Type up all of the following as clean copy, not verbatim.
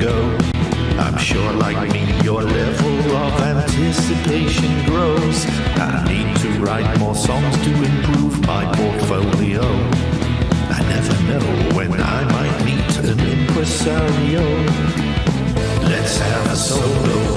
go. I'm sure like me your level of anticipation grows. I need to write more songs to improve my portfolio. I never know when I might meet an impresario. Let's have a solo.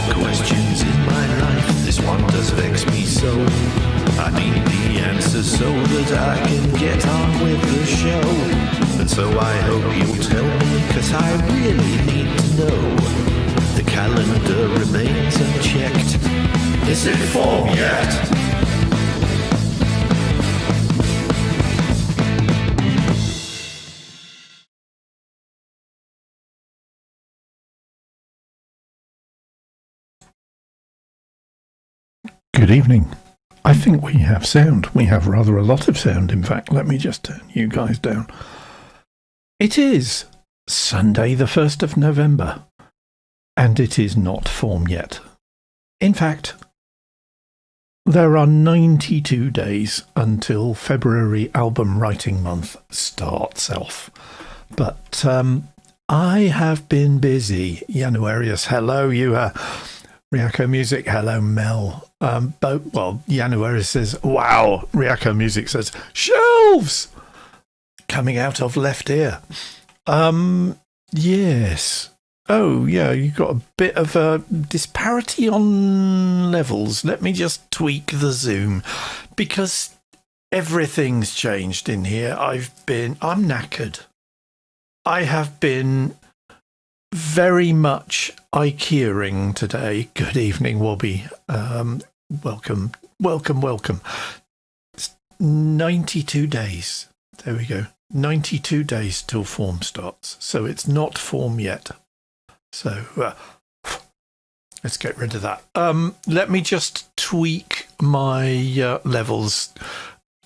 Questions in my life, this one does vex me so. I need the answers so that I can get on with the show. And so I hope you'll tell me, cause I really need to know. The calendar remains unchecked. Is it FAWM yet? Good evening. I think we have sound. We have rather a lot of sound, in fact. Let me just turn you guys down. It is Sunday the 1st of November, and it is not FAWM yet. In fact, there are 92 days until February album writing month starts off. But I have been busy. Januarius, hello, you Riako Music, hello Mel. January says, wow. Riako Music says, shelves! Coming out of left ear. Yes. Oh, yeah, you've got a bit of a disparity on levels. Let me just tweak the zoom, because everything's changed in here. I'm knackered. I have been very much IKEA-ing today. Good evening, Wobby. Welcome. 92 days. There we go. 92 days till FAWM starts. So it's not FAWM yet. So let's get rid of that. Let me just tweak my levels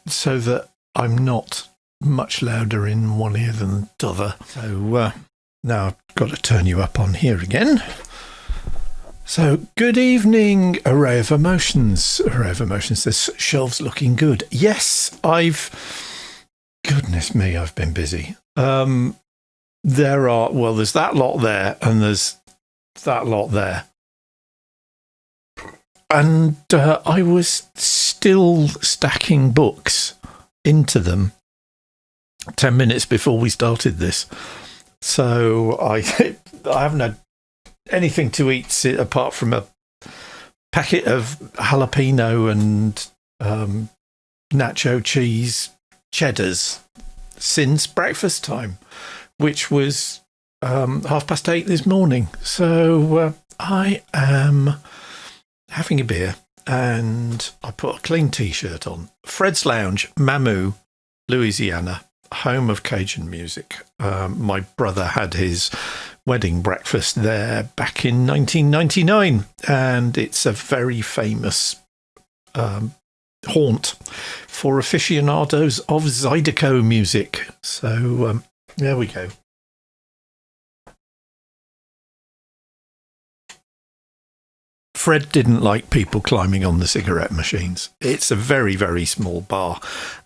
so that I'm not much louder in one ear than the other. So now I've got to turn you up on here again. So, good evening, Array of Emotions. Array of Emotions, this shelf's looking good. Yes, goodness me, I've been busy. There's that lot there, and there's that lot there. And I was still stacking books into them 10 minutes before we started this. So I haven't had anything to eat apart from a packet of jalapeno and nacho cheese cheddars since breakfast time, which was 8:30 this morning. So I am having a beer, and I put a clean t-shirt on. Fred's Lounge, Mamu, Louisiana, home of Cajun music. My brother had his wedding breakfast there back in 1999, and it's a very famous haunt for aficionados of Zydeco music. So there we go. Fred didn't like people climbing on the cigarette machines. It's a very, very small bar,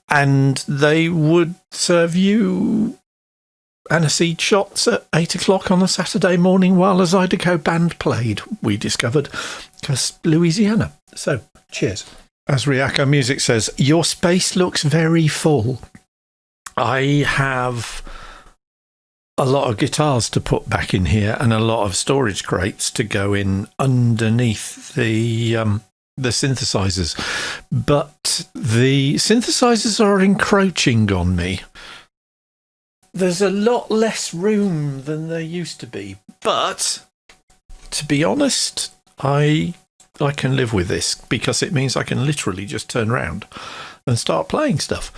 and they would serve you aniseed shots at 8 o'clock on a Saturday morning while a Zydeco band played, we discovered, because Louisiana. So, cheers. As Riako Music says, your space looks very full. I have a lot of guitars to put back in here and a lot of storage crates to go in underneath the synthesizers. But the synthesizers are encroaching on me. There's a lot less room than there used to be. But, to be honest, I can live with this, because it means I can literally just turn around and start playing stuff.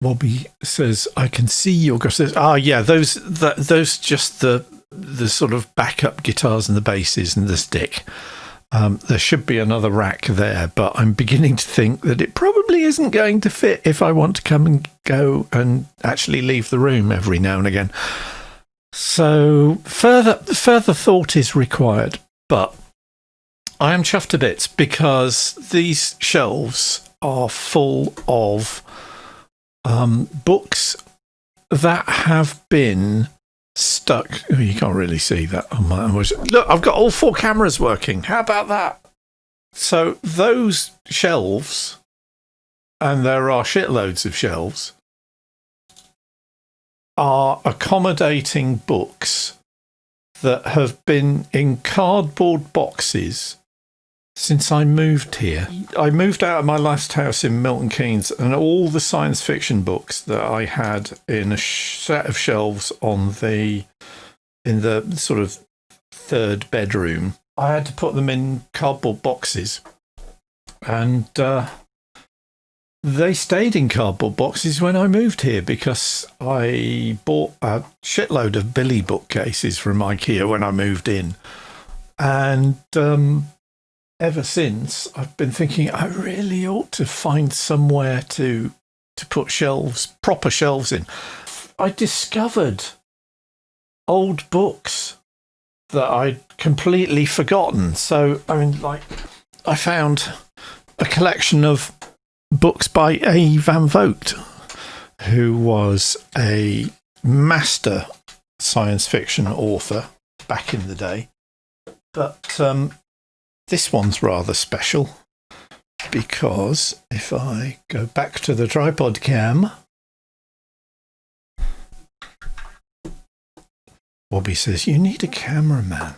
Wobby says, I can see your guitars. Yeah, those just the sort of backup guitars and the basses and the stick. There should be another rack there, but I'm beginning to think that it probably isn't going to fit if I want to come and go and actually leave the room every now and again. So further thought is required. But I am chuffed to bits because these shelves are full of books that have been stuck. Oh, you can't really see that. Look, I've got all 4 cameras working. How about that? So those shelves, and there are shitloads of shelves, are accommodating books that have been in cardboard boxes since I moved here. I moved out of my last house in Milton Keynes, and all the science fiction books that I had in a set of shelves in the sort of 3rd bedroom, I had to put them in cardboard boxes. And they stayed in cardboard boxes when I moved here because I bought a shitload of Billy bookcases from IKEA when I moved in. And ever since, I've been thinking I really ought to find somewhere to put proper shelves in. I discovered old books that I'd completely forgotten. So, I found a collection of books by A. Van Vogt, who was a master science fiction author back in the day. But this one's rather special because if I go back to the tripod cam, Bobby says, you need a cameraman.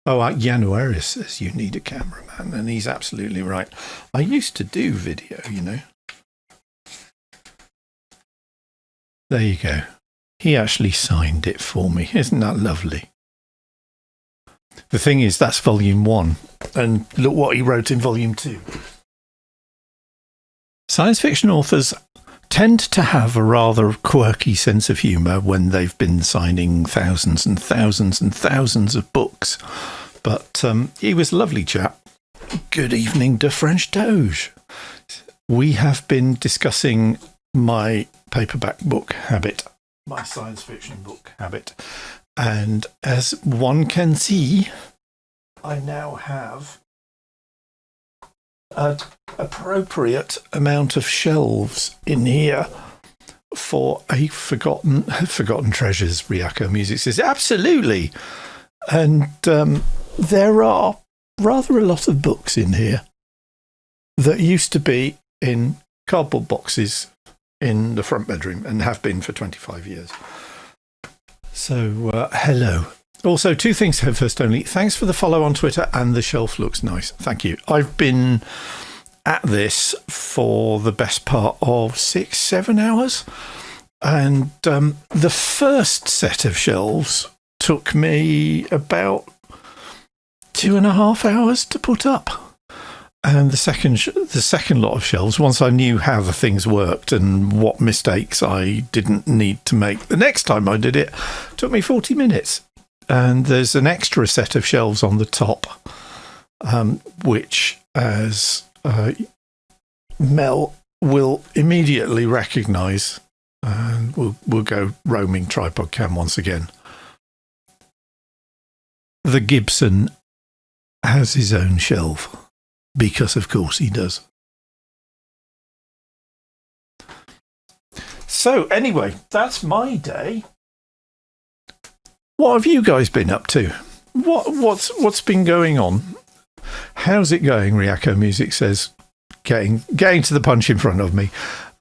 Oh, Januaris says you need a cameraman, and he's absolutely right. I used to do video, There you go. He actually signed it for me. Isn't that lovely? The thing is, that's volume 1, and look what he wrote in volume 2. Science fiction authors tend to have a rather quirky sense of humour when they've been signing thousands and thousands and thousands of books. But he was a lovely chap. Good evening, de French Doge. We have been discussing my paperback book habit, my science fiction book habit. And as one can see, I now have an appropriate amount of shelves in here for a forgotten treasures. Ryako Music says absolutely, and there are rather a lot of books in here that used to be in cardboard boxes in the front bedroom and have been for 25 years. So hello. Also, 2 things here first only. Thanks for the follow on Twitter, and the shelf looks nice. Thank you. I've been at this for the best part of 6-7 hours. And the first set of shelves took me about 2.5 hours to put up. And the second lot of shelves, once I knew how the things worked and what mistakes I didn't need to make the next time I did it, took me 40 minutes. And there's an extra set of shelves on the top, which, as Mel will immediately recognise, and we'll go roaming tripod cam once again. The Gibson has his own shelf, because of course he does. So anyway, that's my day. What have you guys been up to? What's been going on? How's it going? Ryako Music says, getting to the punch in front of me.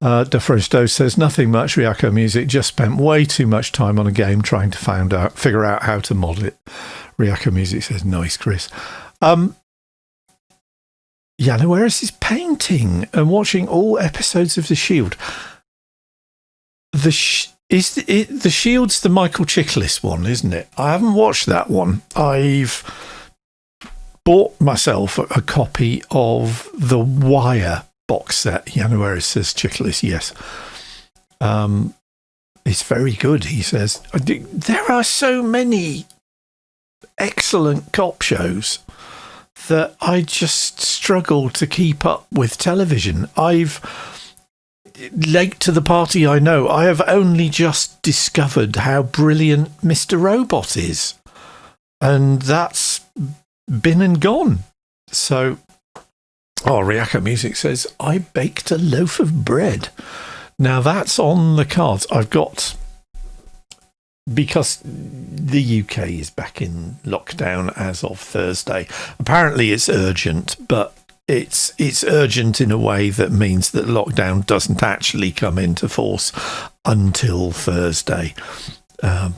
DeFresto says nothing much. Ryako Music just spent way too much time on a game trying to figure out how to model it. Ryako Music says nice, Chris. Januaris is painting and watching all episodes of The Shield. The Shield's the Michael Chiklis one, isn't it? I haven't watched that one. I've bought myself a copy of the Wire box set. Januaris says Chiklis, yes. It's very good, he says. There are so many excellent cop shows that I just struggle to keep up with television. Late to the party, I know. I have only just discovered how brilliant Mr. Robot is. And that's been and gone. So, Riako Music says, I baked a loaf of bread. Now, that's on the cards. I've got... Because the UK is back in lockdown as of Thursday. Apparently it's urgent, but it's urgent in a way that means that lockdown doesn't actually come into force until Thursday. I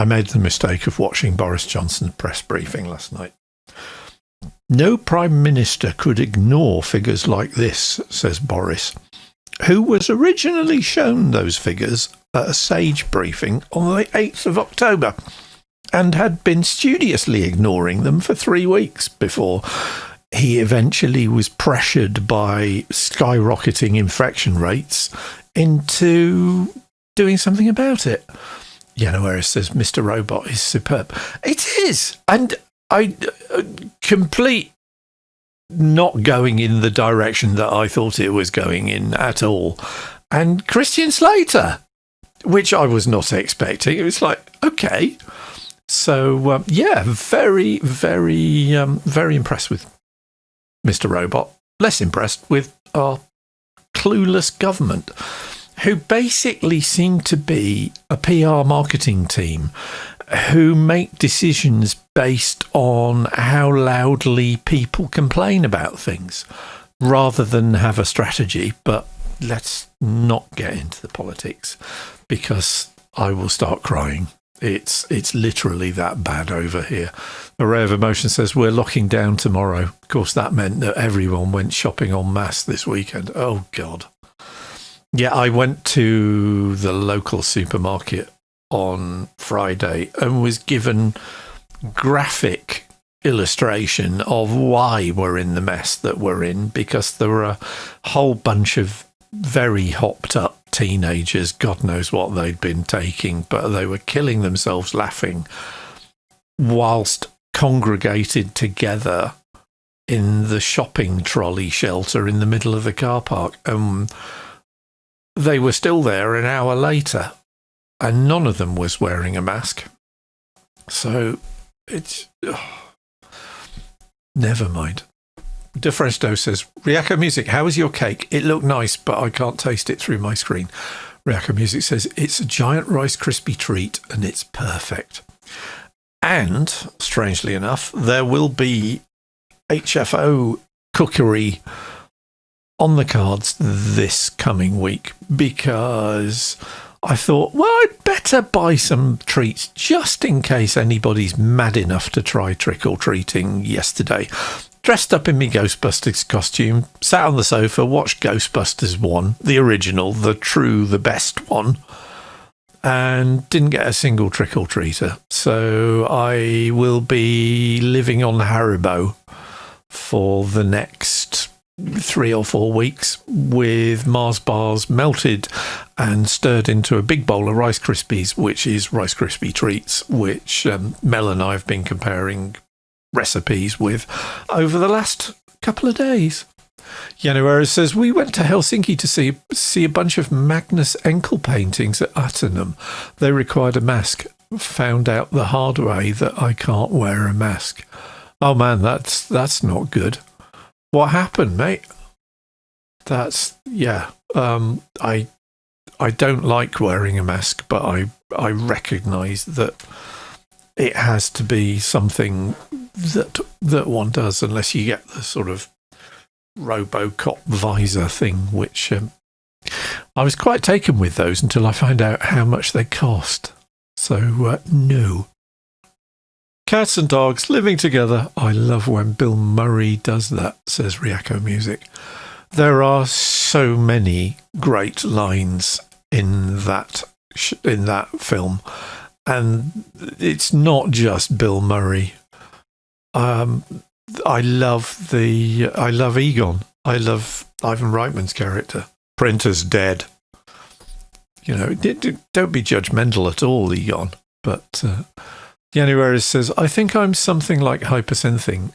made the mistake of watching Boris Johnson's press briefing last night. No Prime Minister could ignore figures like this, says Boris, who was originally shown those figures at a SAGE briefing on the 8th of October and had been studiously ignoring them for 3 weeks before he eventually was pressured by skyrocketing infection rates into doing something about it. Whereas says Mr. Robot is superb. It is. And I complete not going in the direction that I thought it was going in at all. And Christian Slater, which I was not expecting. It was like, okay. So, very, very, very impressed with Mr. Robot. Less impressed with our clueless government, who basically seem to be a PR marketing team who make decisions based on how loudly people complain about things rather than have a strategy. But let's not get into the politics because I will start crying. It's literally that bad over here. Array of Emotion says we're locking down tomorrow. Of course, that meant that everyone went shopping en masse this weekend. Oh, God. Yeah, I went to the local supermarket on Friday and was given graphic illustration of why we're in the mess that we're in, because there were a whole bunch of very hopped up teenagers. God knows what they'd been taking, but they were killing themselves laughing whilst congregated together in the shopping trolley shelter in the middle of the car park. They were still there an hour later, and none of them was wearing a mask. So it's... never mind. DeFresto says, Riako Music, how was your cake? It looked nice, but I can't taste it through my screen. Riako Music says, it's a giant Rice Krispie treat, and it's perfect. And, strangely enough, there will be HFO cookery on the cards this coming week, because I thought, well, I'd better buy some treats just in case anybody's mad enough to try trick-or-treating yesterday. Dressed up in my Ghostbusters costume, sat on the sofa, watched Ghostbusters 1, the original, the true, the best one, and didn't get a single trick-or-treater. So I will be living on Haribo for the next 3 or 4 weeks with Mars bars melted and stirred into a big bowl of Rice Krispies, which is Rice Krispie treats, which Mel and I have been comparing recipes with over the last couple of days. January says, we went to Helsinki to see a bunch of Magnus Enkel paintings at Uttenham. They required a mask. Found out the hard way that I can't wear a mask. Oh man, that's not good. What happened, mate? That's, yeah. I don't like wearing a mask, but I recognise that it has to be something that one does, unless you get the sort of RoboCop visor thing, which I was quite taken with those until I found out how much they cost. So, no. Cats and dogs living together. I love when Bill Murray does that, says Riako Music. There are so many great lines in that film, and it's not just Bill Murray. I love Egon. I love Ivan Reitman's character. Printer's dead. You know, don't be judgmental at all, Egon. But January says, I think I'm something like hypersensitive.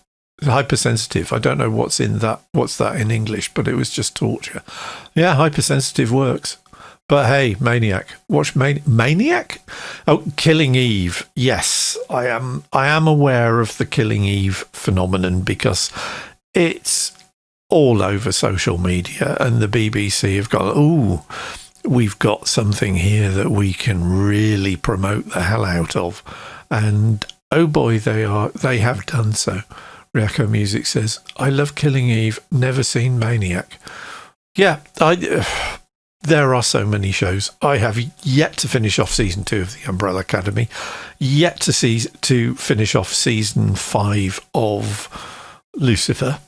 I don't know what's that in English, but it was just torture. Yeah, hypersensitive works. But hey, Maniac. Watch Maniac? Oh, Killing Eve. Yes, I am aware of the Killing Eve phenomenon because it's all over social media, and the BBC have gone, we've got something here that we can really promote the hell out of. And oh boy, they have done so. Ryako Music says, I love Killing Eve, never seen Maniac. Yeah, there are so many shows. I have yet to finish off season 2 of The Umbrella Academy, yet to finish off season 5 of Lucifer,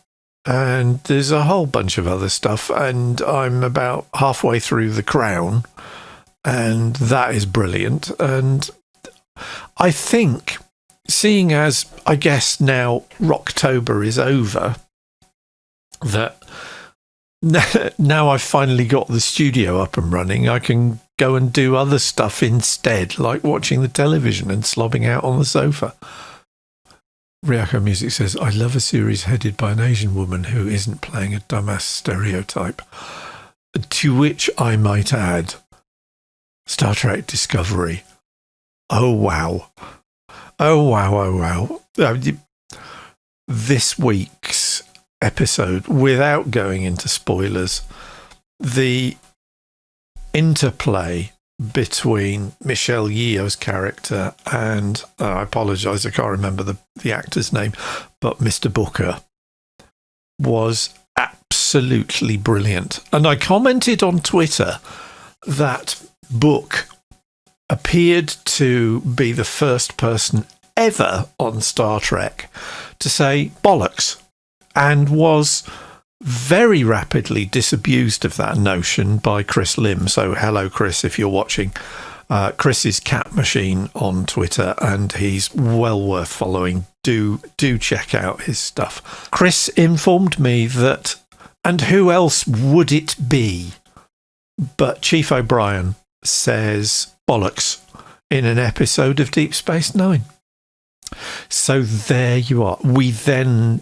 and there's a whole bunch of other stuff, and I'm about halfway through The Crown, and that is brilliant. And I think, seeing as I guess now Rocktober is over, that now I've finally got the studio up and running, I can go and do other stuff instead, like watching the television and slobbing out on the sofa. Ryako Music says, I love a series headed by an Asian woman who isn't playing a dumbass stereotype. To which I might add, Star Trek Discovery. Oh, wow. Oh, wow, oh, wow. This week's episode, without going into spoilers, the interplay between Michelle Yeoh's character and I apologise, I can't remember the actor's name, but Mr. Booker was absolutely brilliant. And I commented on Twitter that Book appeared to be the first person ever on Star Trek to say bollocks, and was very rapidly disabused of that notion by Chris Lim. So hello, Chris, if you're watching. Chris is Cat Machine on Twitter, and he's well worth following. Do check out his stuff. Chris informed me that, and who else would it be but Chief O'Brien says bollocks in an episode of Deep Space Nine. So there you are. We then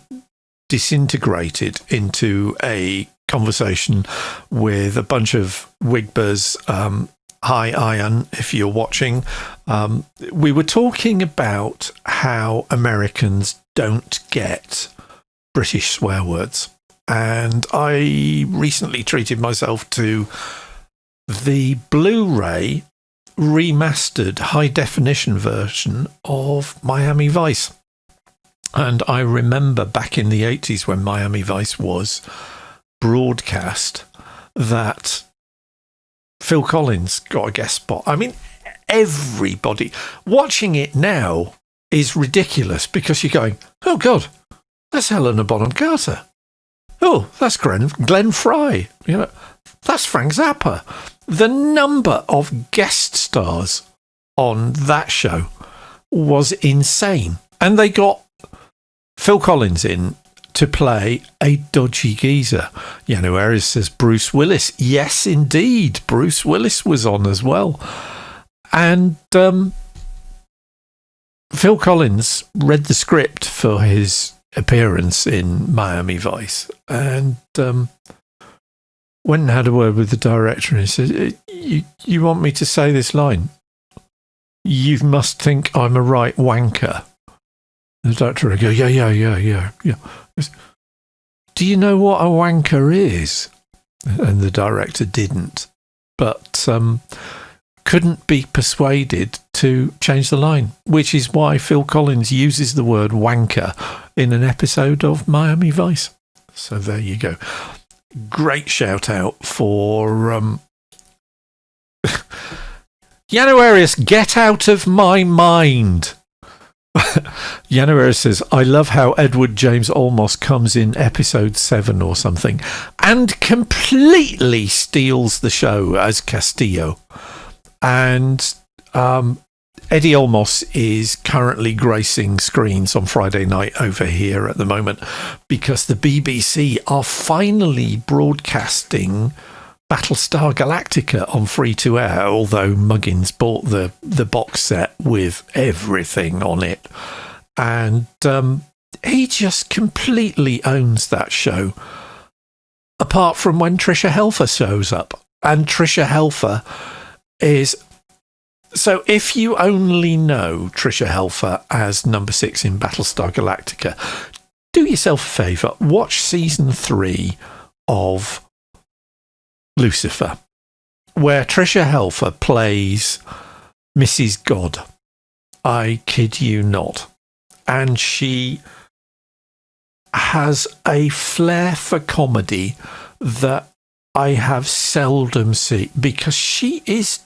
disintegrated into a conversation with a bunch of Wigbers. Hi, Ian, if you're watching. We were talking about how Americans don't get British swear words. And I recently treated myself to the Blu-ray remastered high-definition version of Miami Vice. And I remember back in the 80s when Miami Vice was broadcast that Phil Collins got a guest spot. I mean, everybody watching it now is ridiculous because you're going, oh God, that's Helena Bonham Carter. Oh, that's Glenn Fry. You know, that's Frank Zappa. The number of guest stars on that show was insane. And they got Phil Collins in to play a dodgy geezer. Yano Aries says Bruce Willis. Yes, indeed. Bruce Willis was on as well. And Phil Collins read the script for his appearance in Miami Vice and went and had a word with the director, and he said, you want me to say this line? You must think I'm a right wanker. And the director would go, yeah. Do you know what a wanker is? And the director didn't, but couldn't be persuaded to change the line, which is why Phil Collins uses the word wanker in an episode of Miami Vice. So there you go. Great shout out for Yano Arias, get out of my mind. Yano Arias says, I love how Edward James Olmos comes in episode 7 or something and completely steals the show as Castillo. And Eddie Olmos is currently gracing screens on Friday night over here at the moment because the BBC are finally broadcasting Battlestar Galactica on free-to-air, although Muggins bought the box set with everything on it. And he just completely owns that show, apart from when Trisha Helfer shows up. And Tricia Helfer is... So if you only know Tricia Helfer as number 6 in Battlestar Galactica, do yourself a favour, watch season 3 of Lucifer, where Tricia Helfer plays Mrs. God. I kid you not. And she has a flair for comedy that I have seldom seen, because she is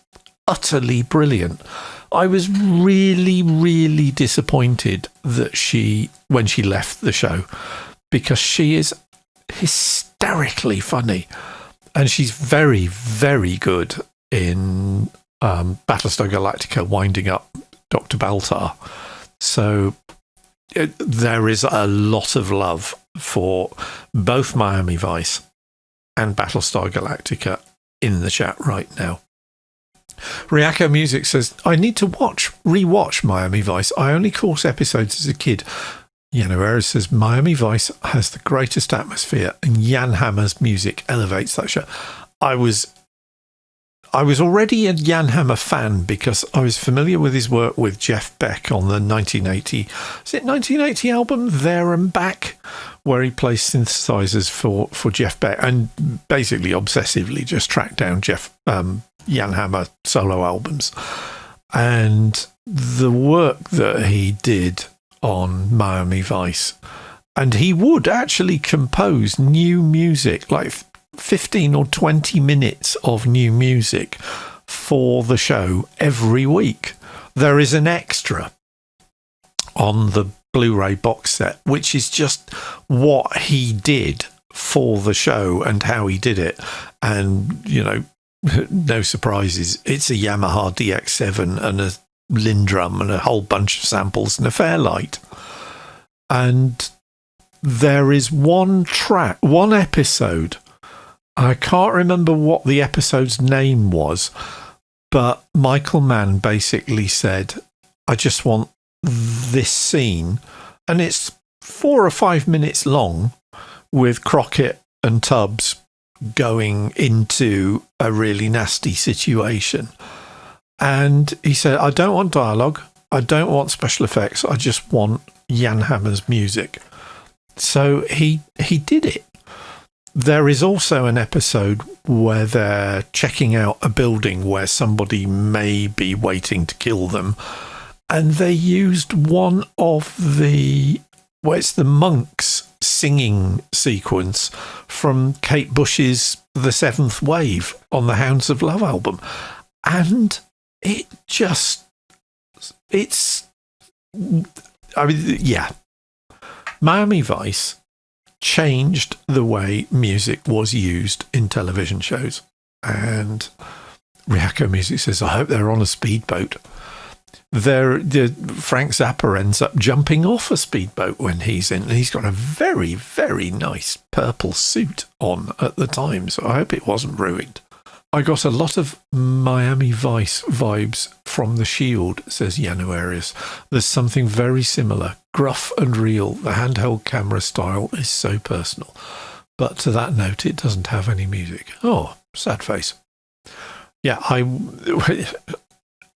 utterly brilliant. I was really, really disappointed that when she left the show, because she is hysterically funny, and she's very, very good in Battlestar Galactica, winding up Dr. Baltar. So there is a lot of love for both Miami Vice and Battlestar Galactica in the chat right now. Ryako Music says, I need to rewatch Miami Vice. I only caught episodes as a kid. Eris says, Miami Vice has the greatest atmosphere, and Jan Hammer's music elevates that show. I was already a Jan Hammer fan because I was familiar with his work with Jeff Beck on the 1980 album There and Back, where he plays synthesizers for Jeff Beck, and basically obsessively just tracked down Jan Hammer solo albums. And the work that he did on Miami Vice, and he would actually compose new music, like 15 or 20 minutes of new music for the show every week. There is an extra on the Blu-ray box set, which is just what he did for the show and how he did it. And, no surprises. It's a Yamaha DX7 and a Lindrum and a whole bunch of samples and a Fairlight. And there is one episode, I can't remember what the episode's name was, but Michael Mann basically said, I just want this scene, and it's 4 or 5 minutes long, with Crockett and Tubbs going into a really nasty situation. And he said, I don't want dialogue, I don't want special effects, I just want Jan Hammer's music. So he did it. There is also an episode where they're checking out a building where somebody may be waiting to kill them, and they used one of it's the monks singing sequence from Kate Bush's The Seventh Wave on the Hounds of Love album. And Miami Vice changed the way music was used in television shows. And Ryako Music says, I hope they're on a speedboat. Frank Zappa ends up jumping off a speedboat when he's in, and he's got a very, very nice purple suit on at the time, so I hope it wasn't ruined. I got a lot of Miami Vice vibes from The Shield, says Yano Arias. There's something very similar, gruff and real. The handheld camera style is so personal. But to that note, it doesn't have any music. Oh, sad face. Yeah,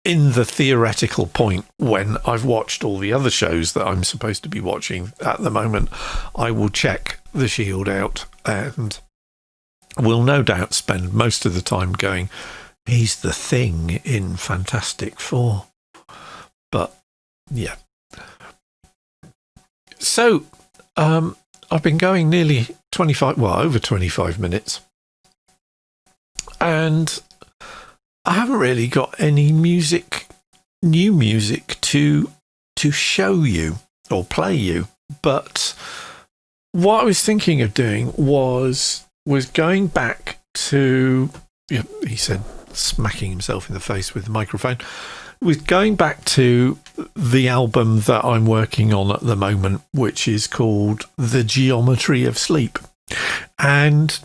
in the theoretical point, when I've watched all the other shows that I'm supposed to be watching at the moment, I will check The Shield out and will no doubt spend most of the time going, he's the Thing in Fantastic Four. But, yeah. So, I've been going nearly over 25 minutes. And I haven't really got any new music to show you or play you. But what I was thinking of doing was going back to, he said, smacking himself in the face with the microphone, was going back to the album that I'm working on at the moment, which is called The Geometry of Sleep. And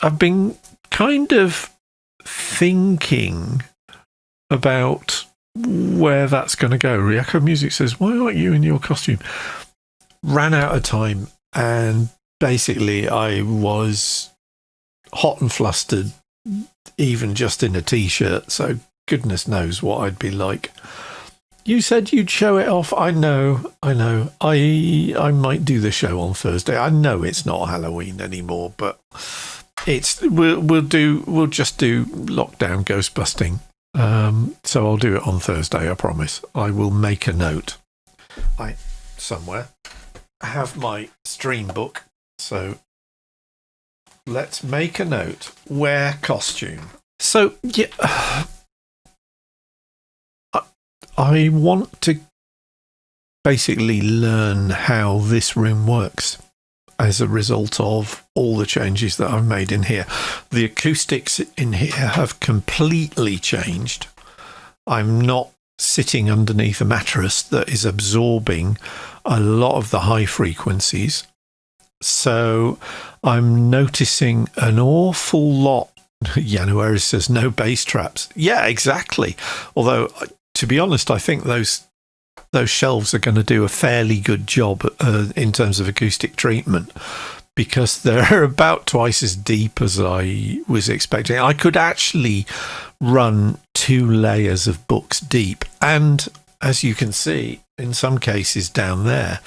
I've been kind of thinking about where that's going to go. Ryako Music says, why aren't you in your costume? Ran out of time, and basically I was hot and flustered even just in a t-shirt, so goodness knows what I'd be like. You said you'd show it off. I know. I might do the show on Thursday. I know it's not Halloween anymore, but we'll just do lockdown ghost busting. So I'll do it on Thursday, I promise. I will make a note. I have my stream book, so let's make a note. Wear costume. So yeah, I want to basically learn how this room works as a result of all the changes that I've made in here. The acoustics in here have completely changed. I'm not sitting underneath a mattress that is absorbing a lot of the high frequencies. So I'm noticing an awful lot. January says no bass traps. Yeah, exactly. Although, to be honest, I think those shelves are going to do a fairly good job in terms of acoustic treatment, because they're about twice as deep as I was expecting. I could actually run 2 layers of books deep, and as you can see, in some cases down there,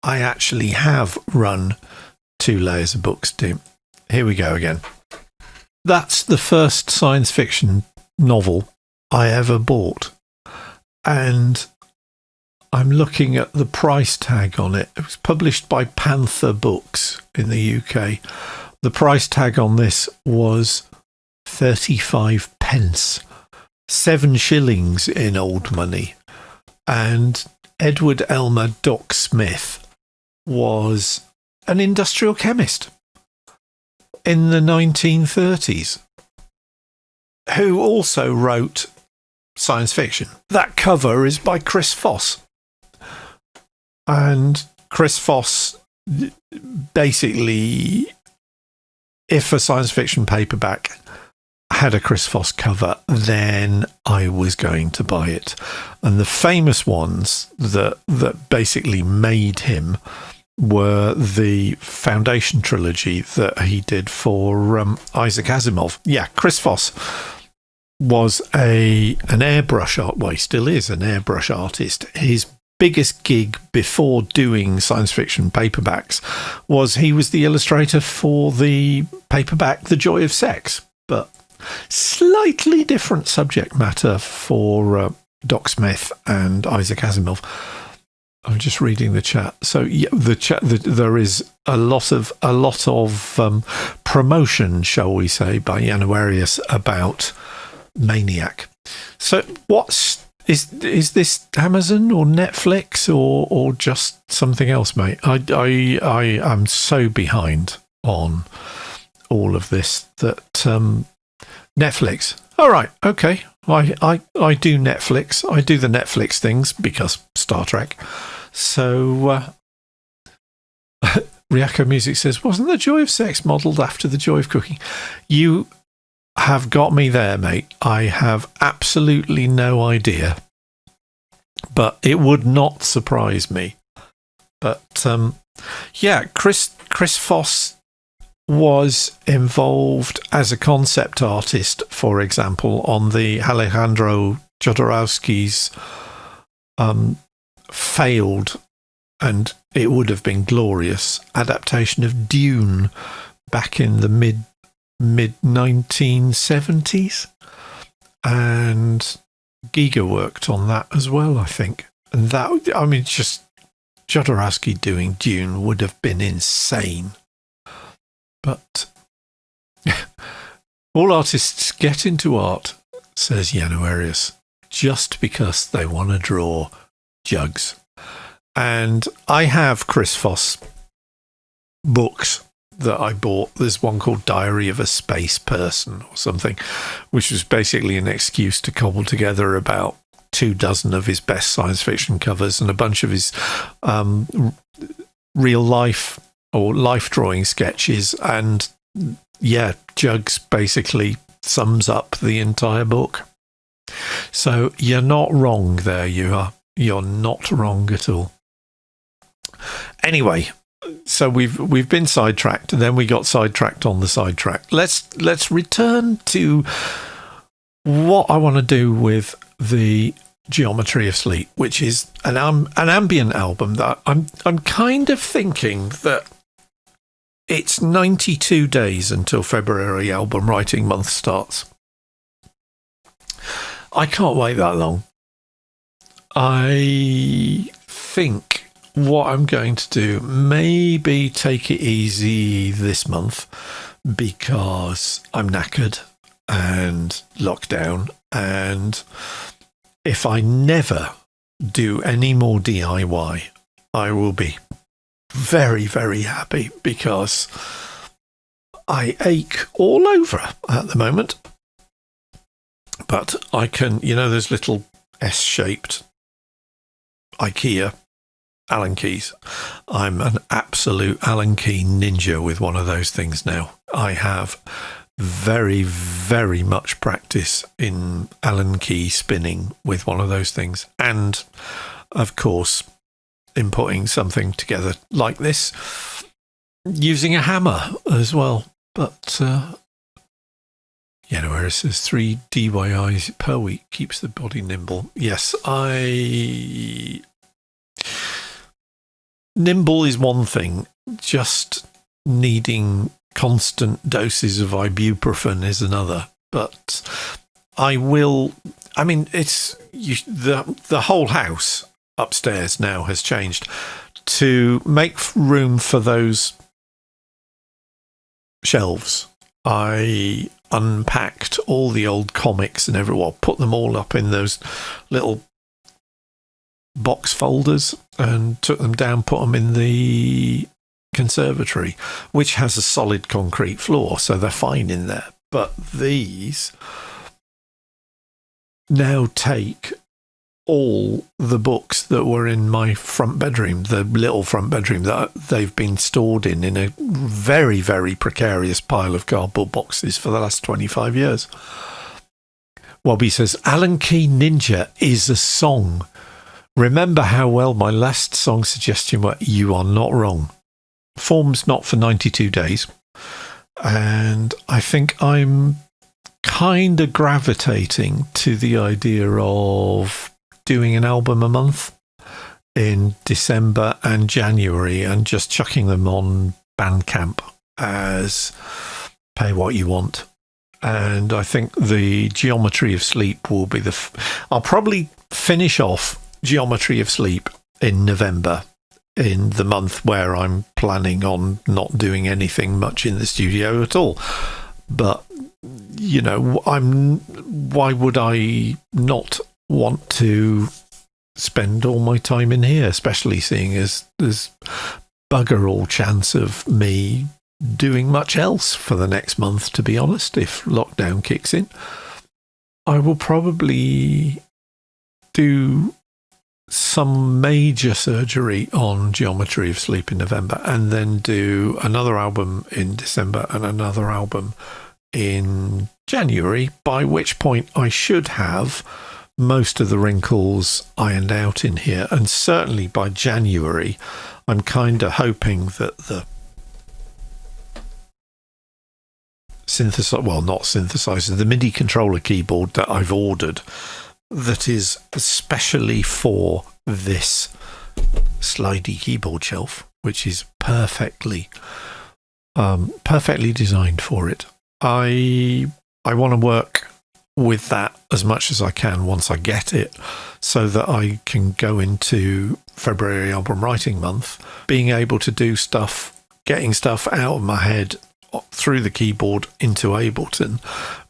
I actually have run 2 layers of books deep. Here we go again. That's the first science fiction novel I ever bought, and I'm looking at the price tag on it. It was published by Panther Books in the UK. The price tag on this was 35 pence, 7 shillings in old money. And Edward Elmer Doc Smith was an industrial chemist in the 1930s who also wrote science fiction. That cover is by Chris Foss. And Chris Foss, basically, if a science fiction paperback had a Chris Foss cover, then I was going to buy it. And the famous ones that basically made him were the Foundation trilogy that he did for Isaac Asimov. Yeah, Chris Foss was an airbrush art. Well, he still is an airbrush artist. His biggest gig before doing science fiction paperbacks was he was the illustrator for the paperback The Joy of Sex, but slightly different subject matter for Doc Smith and Isaac Asimov. I'm just reading the chat. So yeah, there is a lot of promotion, shall we say, by Januarius about Maniac. So is this Amazon or Netflix or just something else, mate? I am so behind on all of this that Netflix. All right, okay. I do Netflix. I do the Netflix things because Star Trek. So Ryako Music says, wasn't The Joy of Sex modelled after The Joy of Cooking? You have got me there, mate. I have absolutely no idea, but it would not surprise me. But yeah, Chris Foss was involved as a concept artist, for example, on the Alejandro Jodorowsky's failed, and it would have been glorious, adaptation of Dune back in the mid 1970s, and Giga worked on that as well, I think. And that, I mean, just Jodorowsky doing Dune would have been insane. But all artists get into art, says Januarius, just because they want to draw jugs. And I have Chris Foss books that I bought. There's one called Diary of a Space Person or something, which was basically an excuse to cobble together about 24 of his best science fiction covers and a bunch of his real life or life drawing sketches. And yeah, jugs basically sums up the entire book. So you're not wrong there, you're not wrong at all. Anyway, So we've been sidetracked, and then we got sidetracked on the sidetrack. Let's return to what I want to do with the Geometry of Sleep, which is an ambient album that I'm kind of thinking that it's 92 days until February album writing month starts. I can't wait that long. I think what I'm going to do, maybe take it easy this month because I'm knackered and locked down, and if I never do any more DIY, I will be very, very happy because I ache all over at the moment. But I can, those little S-shaped IKEA Allen keys. I'm an absolute Allen key ninja with one of those things now. I have very, very much practice in Allen key spinning with one of those things. And, of course, in putting something together like this, using a hammer as well. But, where it says 3 DIYs per week keeps the body nimble. Yes, nimble is one thing, just needing constant doses of ibuprofen is another. But it's the whole house upstairs now has changed to make room for those shelves. I unpacked all the old comics and put them all up in those little box folders and took them down, put them in the conservatory, which has a solid concrete floor, so they're fine in there. But these now take all the books that were in my front bedroom, the little front bedroom that they've been stored in a very, very precarious pile of cardboard boxes for the last 25 years. Wobby says, Allen Key Ninja is a song. Remember how well my last song suggestion was? You are not wrong. Form's not for 92 days. And I think I'm kind of gravitating to the idea of doing an album a month in December and January and just chucking them on Bandcamp as pay what you want. And I think the Geometry of Sleep will be I'll probably finish off Geometry of Sleep in November, in the month where I'm planning on not doing anything much in the studio at all. But, why would I not want to spend all my time in here, especially seeing as there's bugger all chance of me doing much else for the next month, to be honest, if lockdown kicks in. I will probably do some major surgery on Geometry of Sleep in November and then do another album in December and another album in January, by which point I should have most of the wrinkles ironed out in here. And certainly by January, I'm kind of hoping that the the MIDI controller keyboard that I've ordered, that is especially for this slidey keyboard shelf, which is perfectly designed for it. I want to work with that as much as I can once I get it, so that I can go into February album writing month being able to do stuff, getting stuff out of my head through the keyboard into Ableton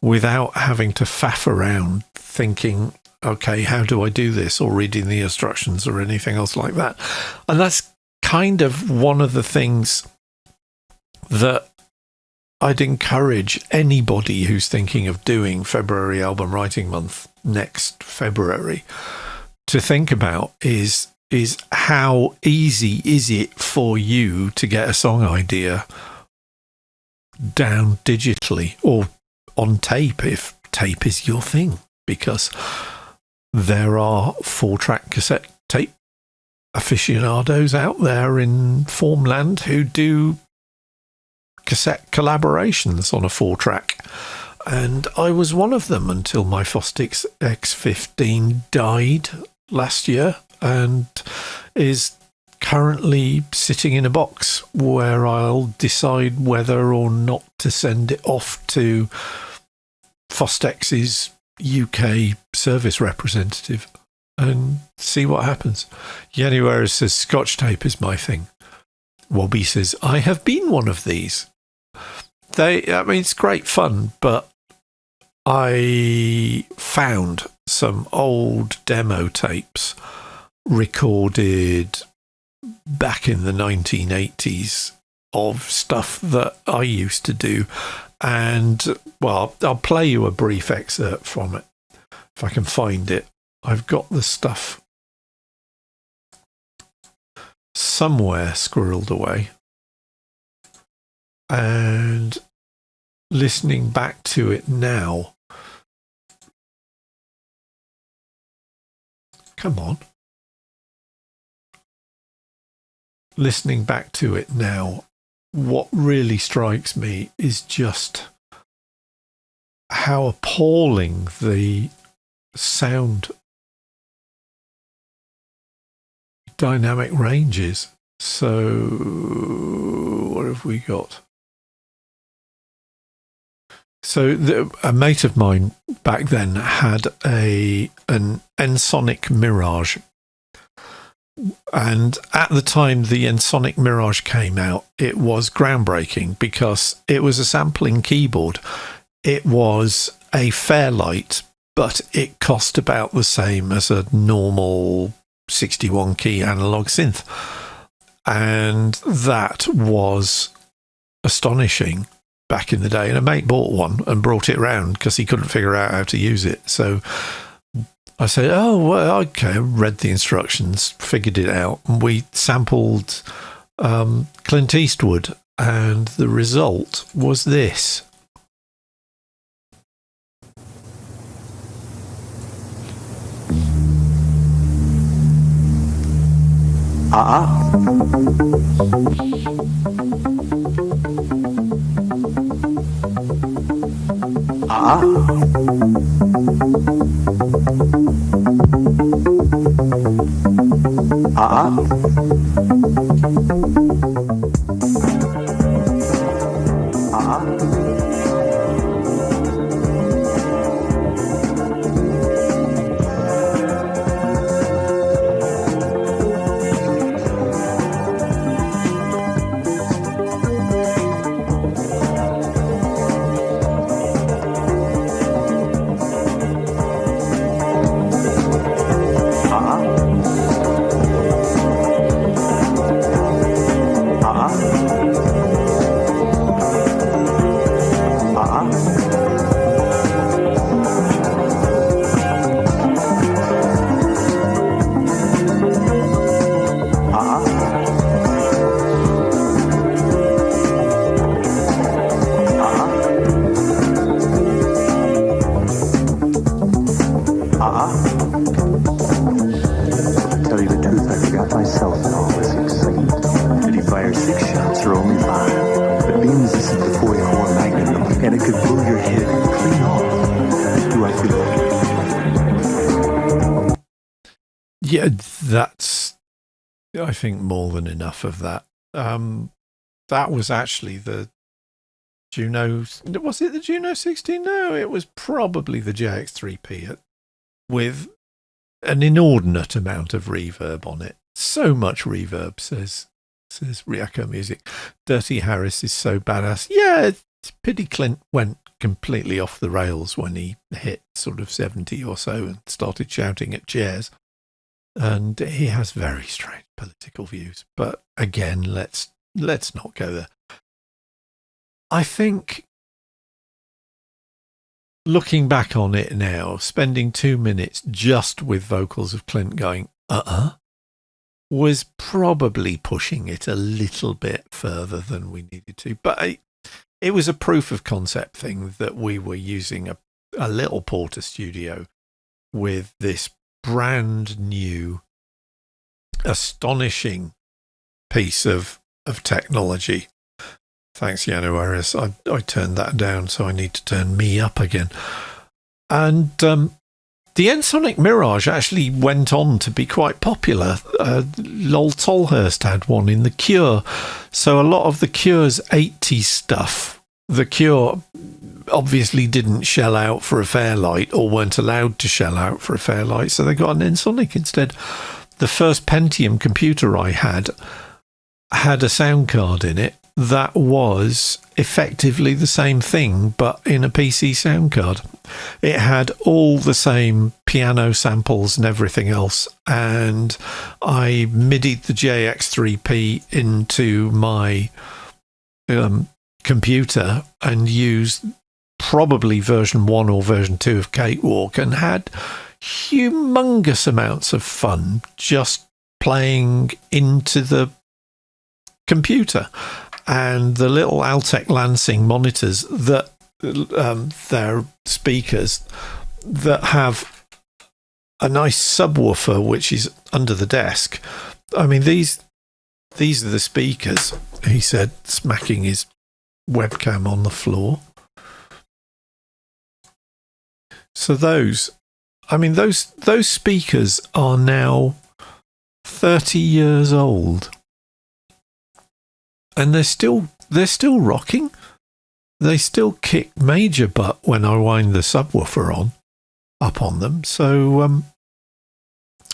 without having to faff around thinking, okay, how do I do this, or reading the instructions or anything else like that. And that's kind of one of the things that I'd encourage anybody who's thinking of doing February album writing month next February to think about is how easy is it for you to get a song idea down digitally or on tape, if tape is your thing, because there are 4-track cassette tape aficionados out there in FAWM land who do cassette collaborations on a 4-track. And I was one of them until my Fostix X15 died last year and is currently sitting in a box where I'll decide whether or not to send it off to Fostex's UK service representative and see what happens. Anywhere says Scotch tape is my thing. Wobby says, I have been one of these. It's great fun, but I found some old demo tapes recorded back in the 1980s of stuff that I used to do. And, well, I'll play you a brief excerpt from it if I can find it. I've got the stuff somewhere squirreled away. And listening back to it now. Come on. Listening back to it now, what really strikes me is just how appalling the sound dynamic range is. So, what have we got? So a mate of mine back then had an Ensoniq Mirage. And at the time the Ensoniq Mirage came out, it was groundbreaking because it was a sampling keyboard. It was a Fairlight, but it cost about the same as a normal 61-key analog synth. And that was astonishing back in the day. And a mate bought one and brought it round because he couldn't figure out how to use it. So I said, oh, well, okay, I read the instructions, figured it out, and we sampled Clint Eastwood, and the result was this. Yeah, that's, I think, more than enough of that. That was actually the Juno, was it the Juno 16? No, it was probably the JX3P with an inordinate amount of reverb on it. So much reverb, says Ryako Music. Dirty Harris is so badass. Yeah, it's pity Clint went completely off the rails when he hit sort of 70 or so and started shouting at chairs. And he has very strange political views. But again, let's not go there. I think, looking back on it now, spending 2 minutes just with vocals of Clint going, was probably pushing it a little bit further than we needed to. But it was a proof of concept thing that we were using a little Porter studio with this brand new astonishing piece of technology. Thanks, Yano Aris. I turned that down, so I need to turn me up again. And the N Sonic Mirage actually went on to be quite popular. Lol Tolhurst had one in The Cure. So a lot of The Cure's 80s stuff, The Cure obviously didn't shell out for a Fairlight, or weren't allowed to shell out for a Fairlight, so they got an Ensoniq instead. The first Pentium computer I had a sound card in it that was effectively the same thing, but in a PC sound card. It had all the same piano samples and everything else, and I MIDI'd the JX3P into my computer and used probably version 1 or version 2 of Cakewalk, and had humongous amounts of fun just playing into the computer. And the little Altec Lansing monitors that they're speakers that have a nice subwoofer which is under the desk. I mean, these are the speakers, he said, smacking his webcam on the floor. So those speakers are now 30 years old. And they're still rocking. They still kick major butt when I wind the subwoofer up on them. So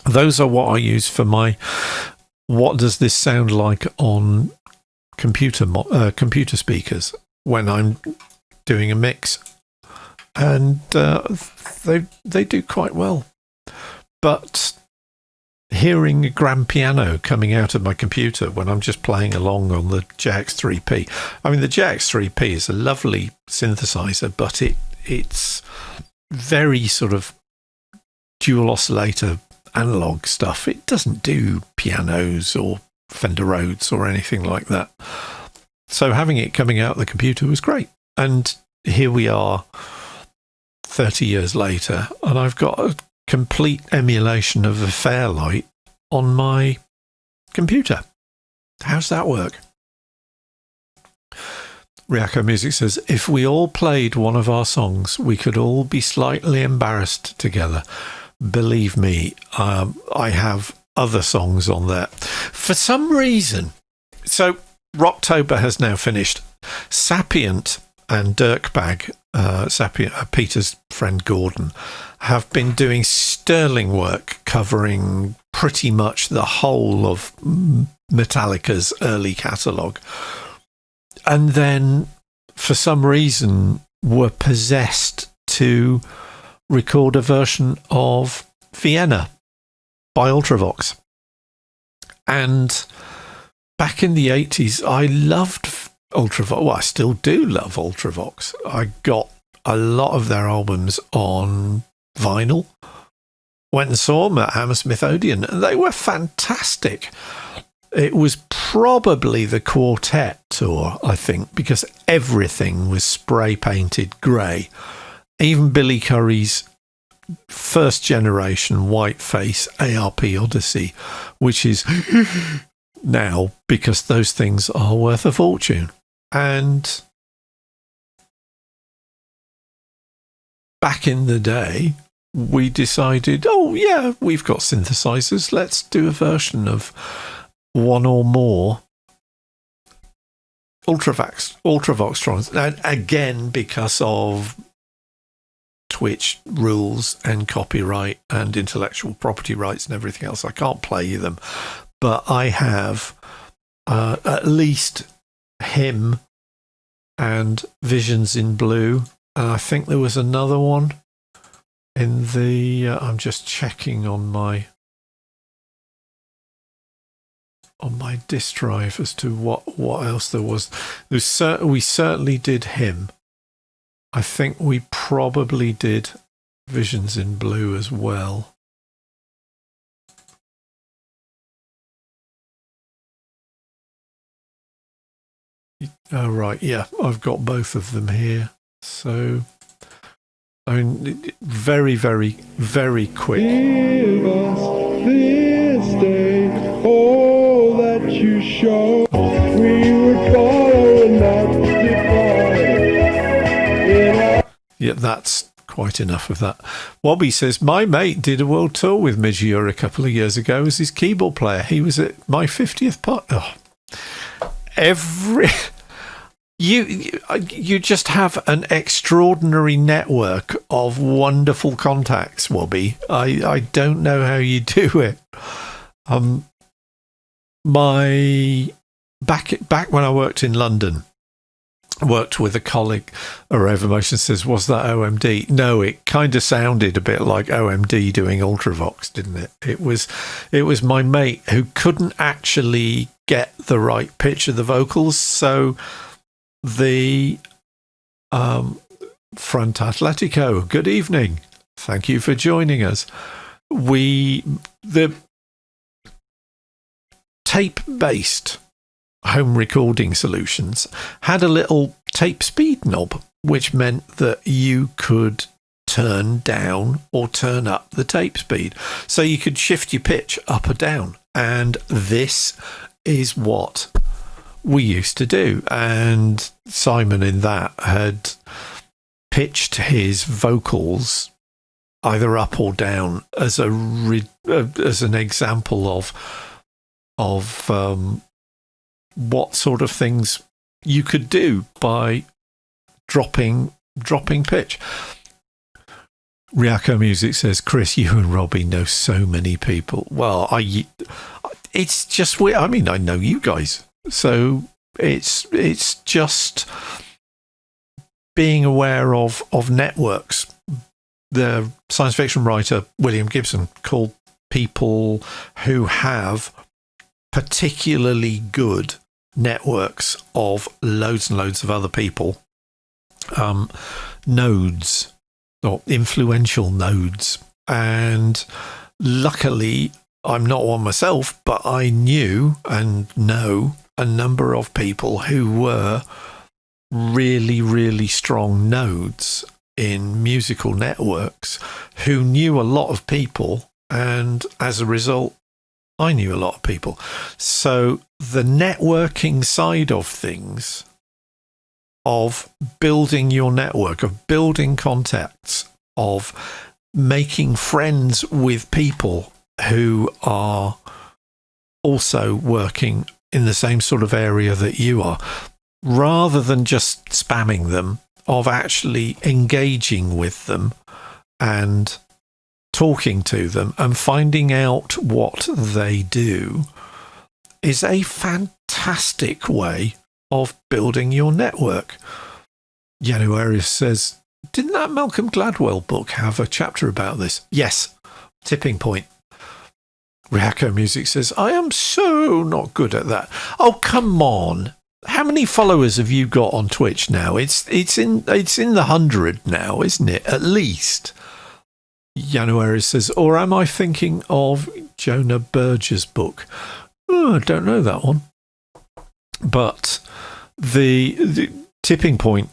those are what I use for my what does this sound like on computer speakers when I'm doing a mix, and they do quite well. But hearing a grand piano coming out of my computer when I'm just playing along on the JX3P. I mean, the JX3P is a lovely synthesizer, but it's very sort of dual oscillator analog stuff. It doesn't do pianos or Fender Rhodes or anything like that. So having it coming out of the computer was great. And here we are 30 years later, and I've got a complete emulation of a Fairlight on my computer. How's that work? Ryako Music says, if we all played one of our songs, we could all be slightly embarrassed together. Believe me, I have other songs on there. For some reason, so Rocktober has now finished. Sapient and Dirkbag, Peter's friend Gordon, have been doing sterling work covering pretty much the whole of Metallica's early catalogue. And then, for some reason, were possessed to record a version of Vienna by Ultravox. And back in the 80s, I loved Ultravox. Well, I still do love Ultravox. I got a lot of their albums on vinyl. Went and saw them at Hammersmith Odeon, and they were fantastic. It was probably the Quartet tour, I think, because everything was spray painted grey. Even Billy Curry's first generation Whiteface ARP Odyssey, which is now, because those things are worth a fortune. And back in the day, we decided, oh yeah, we've got synthesizers, let's do a version of one or more Ultravoxtrons. And again, because of Twitch rules and copyright and intellectual property rights and everything else, I can't play them. But I have at least him and Visions in Blue. And I think there was another one in the... I'm just checking on my disk drive as to what else there was. We certainly did him. I think we probably did Visions in Blue as well. Oh, right, yeah, I've got both of them here. So, I mean, very, very, very quick. Give us this day show. We would follow and not decline. Yeah, that's quite enough of that. Wobby says, my mate did a world tour with Mijur a couple of years ago as his keyboard player. He was at my 50th part. Oh. You just have an extraordinary network of wonderful contacts, Wobby. I don't know how you do it. Back when I worked in London, worked with a colleague. Revomotion says, was that OMD? No, it kind of sounded a bit like OMD doing Ultravox, didn't it? It was my mate who couldn't actually get the right pitch of the vocals, so the Front Atletico, good evening. Thank you for joining us. The tape-based home recording solutions had a little tape speed knob, which meant that you could turn down or turn up the tape speed. So you could shift your pitch up or down. And this is what we used to do. And Simon in that had pitched his vocals either up or down as an example of what sort of things you could do by dropping pitch. Ryako Music says, Chris, you and Robbie know so many people. Well, it's just weird. I mean, I know you guys, so it's just being aware of networks. The science fiction writer William Gibson called people who have particularly good networks of loads and loads of other people, nodes or influential nodes. And luckily, I'm not one myself, but I knew and know a number of people who were really, really strong nodes in musical networks who knew a lot of people, and as a result, I knew a lot of people. So the networking side of things, of building your network, of building contacts, of making friends with people who are also working in the same sort of area that you are, rather than just spamming them, of actually engaging with them and talking to them and finding out what they do, is a fantastic way of building your network. Yanu Arias says, didn't that Malcolm Gladwell book have a chapter about this? Yes. Tipping Point. Ryako Music says, I am so not good at that. Oh, come on. How many followers have you got on Twitch now? It's in the 100 now, isn't it? At least. January says, or am I thinking of Jonah Berger's book? Oh, I don't know that one. But the Tipping Point,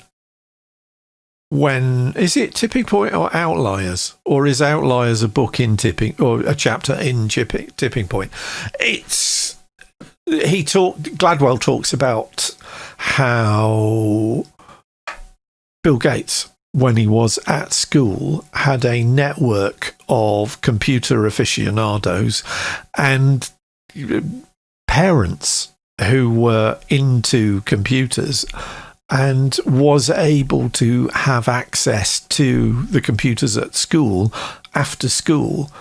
when is it Tipping Point or Outliers? Or is Outliers a book in Tipping, or a chapter in Tipping Point? Gladwell talks about how Bill Gates, when he was at school, had a network of computer aficionados and parents who were into computers, and was able to have access to the computers at school after school,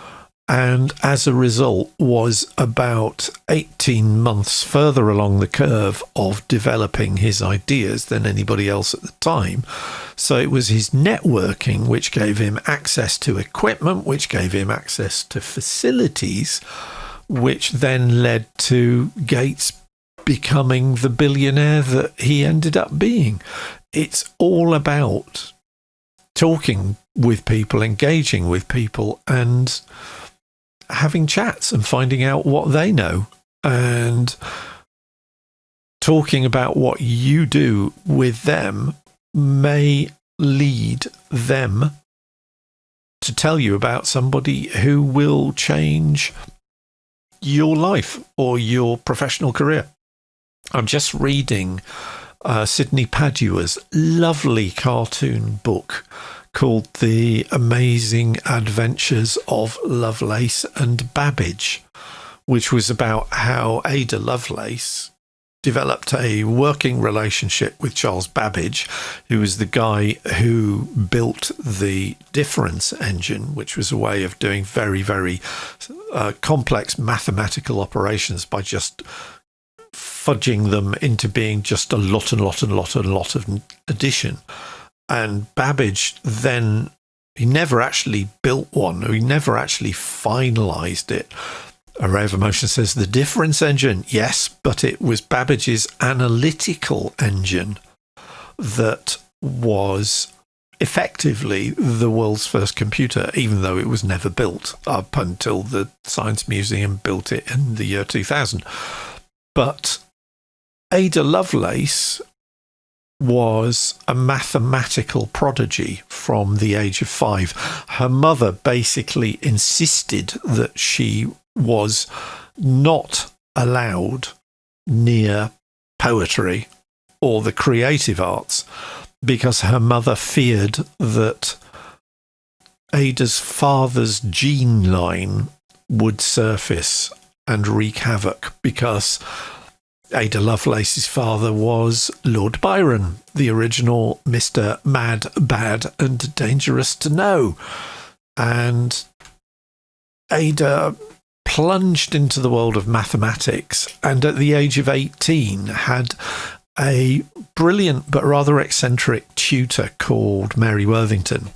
and as a result was about 18 months further along the curve of developing his ideas than anybody else at the time. So it was his networking which gave him access to equipment, which gave him access to facilities, which then led to Gates becoming the billionaire that he ended up being. It's all about talking with people, engaging with people, and having chats and finding out what they know, and talking about what you do with them may lead them to tell you about somebody who will change your life or your professional career. I'm just reading Sydney Padua's lovely cartoon book called The Amazing Adventures of Lovelace and Babbage, which was about how Ada Lovelace developed a working relationship with Charles Babbage, who was the guy who built the difference engine, which was a way of doing very, very complex mathematical operations by just fudging them into being just a lot of addition. And Babbage then, he never actually built one, or he never actually finalised it. Array of Emotion says the difference engine, yes, but it was Babbage's analytical engine that was effectively the world's first computer, even though it was never built up until the Science Museum built it in the year 2000. But Ada Lovelace was a mathematical prodigy from the age of 5. Her mother basically insisted that she was not allowed near poetry or the creative arts because her mother feared that Ada's father's gene line would surface and wreak havoc, because Ada Lovelace's father was Lord Byron, the original Mr. Mad, Bad and Dangerous to Know. And Ada plunged into the world of mathematics, and at the age of 18 had a brilliant but rather eccentric tutor called Mary Worthington.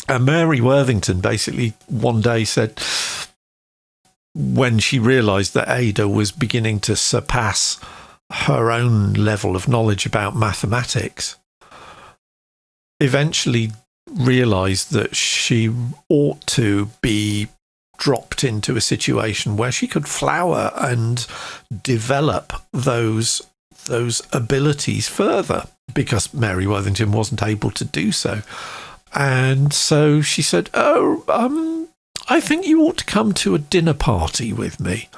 And Mary Worthington basically one day said, when she realised that Ada was beginning to surpass her own level of knowledge about mathematics, eventually realised that she ought to be dropped into a situation where she could flower and develop those abilities further, because Mary Worthington wasn't able to do so. And so she said, I think you ought to come to a dinner party with me.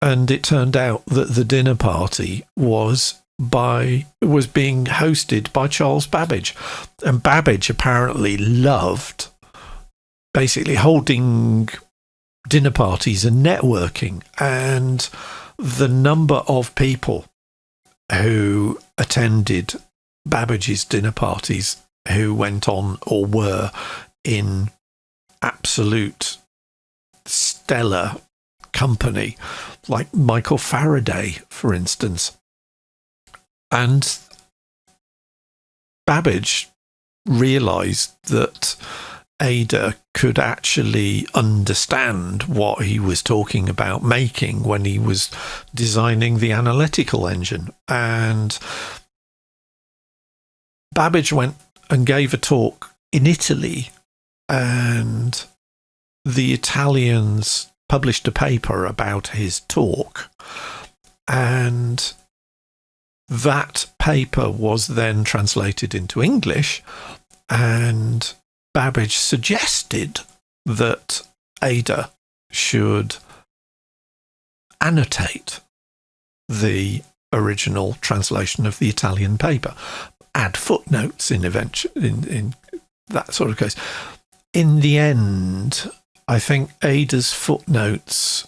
And it turned out that the dinner party was being hosted by Charles Babbage. And Babbage apparently loved basically holding dinner parties and networking, and the number of people who attended Babbage's dinner parties who went on or were in absolute stellar company, like Michael Faraday, for instance. And Babbage realised that Ada could actually understand what he was talking about making when he was designing the analytical engine. And Babbage went and gave a talk in Italy, and the Italians published a paper about his talk, and that paper was then translated into English, and Babbage suggested that Ada should annotate the original translation of the Italian paper, add footnotes in that sort of case. In the end, I think Ada's footnotes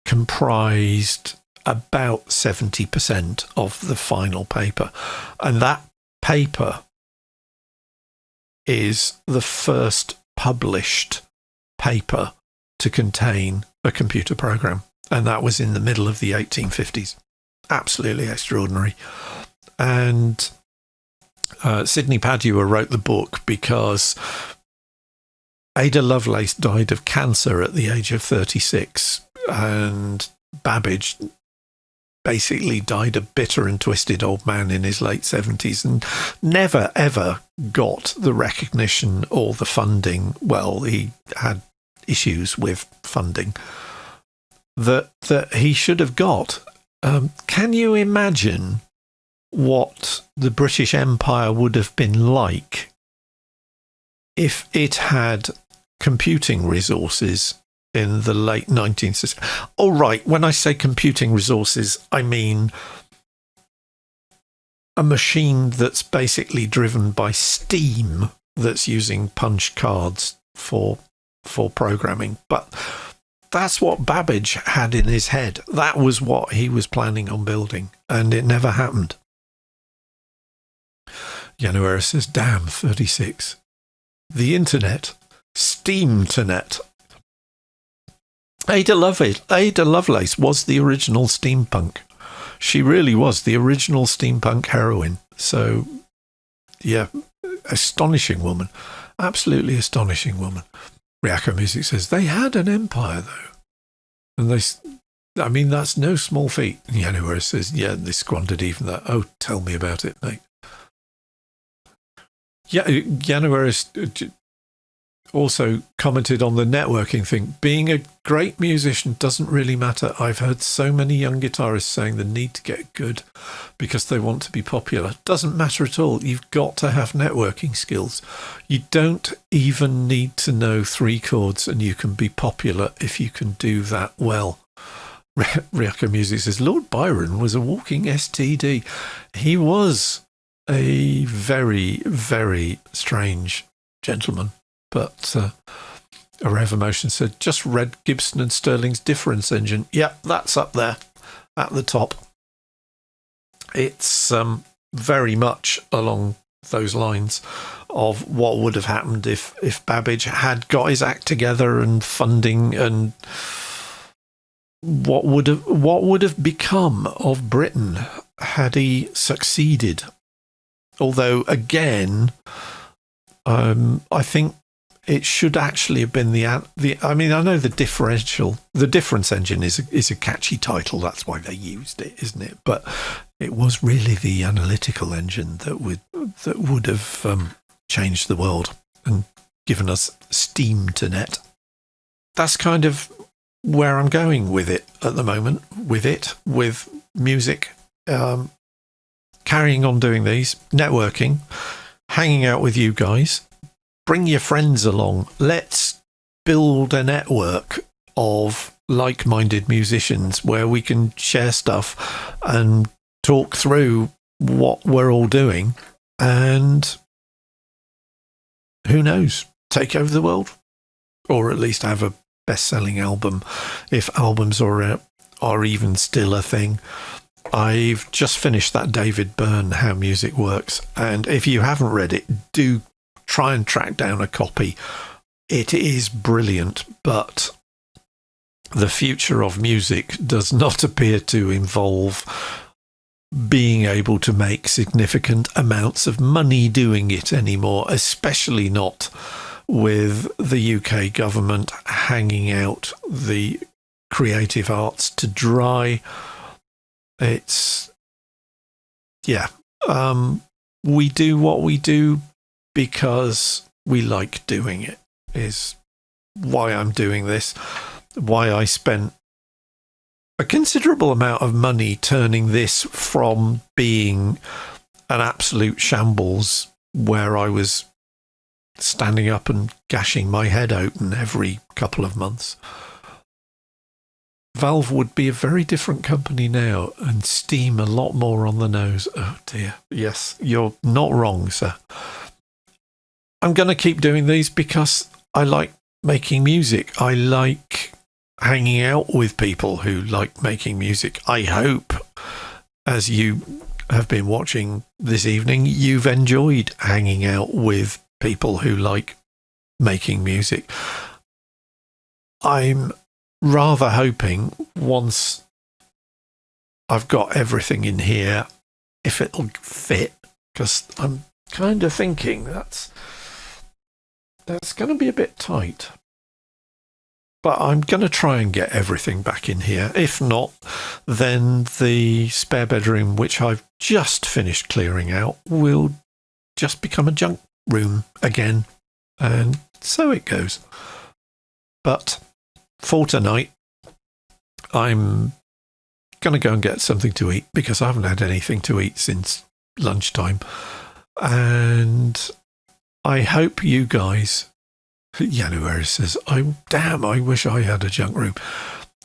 comprised about 70% of the final paper, and that paper is the first published paper to contain a computer program, and that was in the middle of the 1850s. Absolutely extraordinary. And Sydney Padua wrote the book because Ada Lovelace died of cancer at the age of 36, and Babbage basically died a bitter and twisted old man in his late 70s and never, ever got the recognition or the funding. Well, he had issues with funding that he should have got. Can you imagine what the British Empire would have been like if it had computing resources in the late 19th century? All right, when I say computing resources, I mean a machine that's basically driven by steam that's using punch cards for programming. But that's what Babbage had in his head. That was what he was planning on building, and it never happened. January says, damn, 36. The internet. Steam-to-net. Ada Lovelace was the original steampunk. She really was the original steampunk heroine. So, yeah, astonishing woman. Absolutely astonishing woman. Ryako Music says, they had an empire, though. And that's no small feat. January says, yeah, they squandered even that. Oh, tell me about it, mate. Yeah, January also commented on the networking thing. Being a great musician doesn't really matter. I've heard so many young guitarists saying the need to get good because they want to be popular. Doesn't matter at all. You've got to have networking skills. You don't even need to know 3 chords, and you can be popular if you can do that well. Ryako Music says, Lord Byron was a walking STD. He was a very, very strange gentleman. But a Rev Emotion said, just read Gibson and Sterling's Difference Engine. Yep, that's up there at the top. It's very much along those lines of what would have happened if Babbage had got his act together and funding, and what would have become of Britain had he succeeded. Although, again, I think it should actually have been the. I mean, I know the difference engine is a catchy title. That's why they used it, isn't it? But it was really the analytical engine that would have changed the world and given us steam-to-net. That's kind of where I'm going with it at the moment. With music, carrying on doing these, networking, hanging out with you guys. Bring your friends along. Let's build a network of like-minded musicians where we can share stuff and talk through what we're all doing, and who knows, take over the world, or at least have a best-selling album, if albums are even still a thing. I've just finished that David Byrne, How Music Works, and if you haven't read it, do try and track down a copy. It is brilliant, but the future of music does not appear to involve being able to make significant amounts of money doing it anymore, especially not with the UK government hanging out the creative arts to dry. It's, yeah, we do what we do because we like doing it, is why I'm doing this, why I spent a considerable amount of money turning this from being an absolute shambles where I was standing up and gashing my head open every couple of months. Valve would be a very different company now and steam a lot more on the nose. Oh dear. Yes, you're not wrong, sir. I'm going to keep doing these because I like making music. I like hanging out with people who like making music. I hope, as you have been watching this evening, you've enjoyed hanging out with people who like making music. I'm rather hoping once I've got everything in here, if it'll fit, because I'm kind of thinking that's going to be a bit tight. But I'm going to try and get everything back in here. If not, then the spare bedroom, which I've just finished clearing out, will just become a junk room again. And so it goes. But for tonight, I'm going to go and get something to eat because I haven't had anything to eat since lunchtime. And I hope you guys... January says, I wish I had a junk room.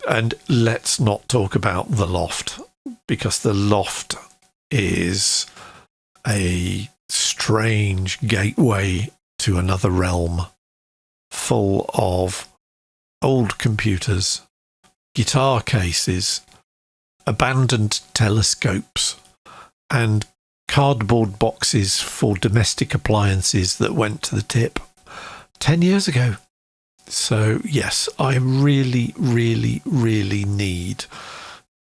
And let's not talk about the loft, because the loft is a strange gateway to another realm full of old computers, guitar cases, abandoned telescopes, and cardboard boxes for domestic appliances that went to the tip 10 years ago. So, yes, I really, really, really need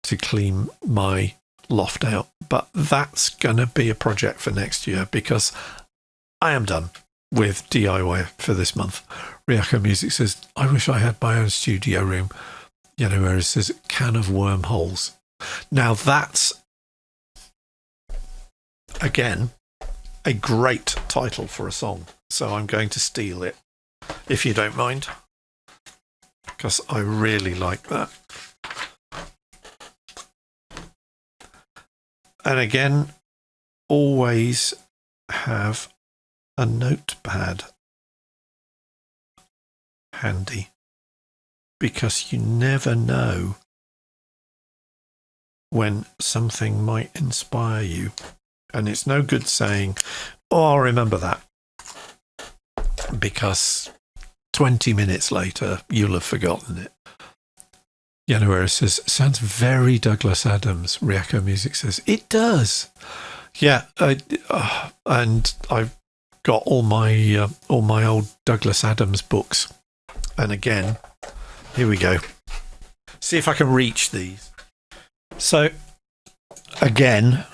to clean my loft out. But that's going to be a project for next year because I am done with DIY for this month. Ryako Music says, I wish I had my own studio room. Whereas says, can of wormholes. Now that's, again, a great title for a song. So I'm going to steal it, if you don't mind, because I really like that. And again, always have a notepad handy, because you never know when something might inspire you. And it's no good saying, oh, I'll remember that, because 20 minutes later, you'll have forgotten it. Where it says, sounds very Douglas Adams. Ryako Music says, it does. Yeah, and I've got all my old Douglas Adams books. And again, here we go. See if I can reach these. So, again,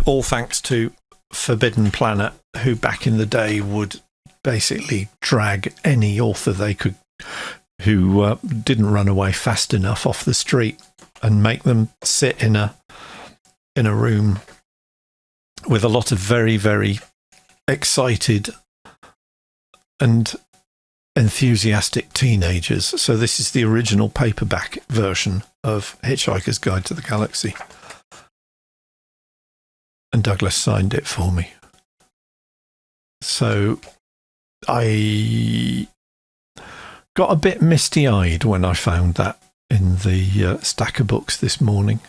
all thanks to Forbidden Planet, who back in the day would basically drag any author they could who didn't run away fast enough off the street and make them sit in a room with a lot of very, very excited and enthusiastic teenagers. So this is the original paperback version of Hitchhiker's Guide to the Galaxy. And Douglas signed it for me. So I got a bit misty-eyed when I found that in the stack of books this morning,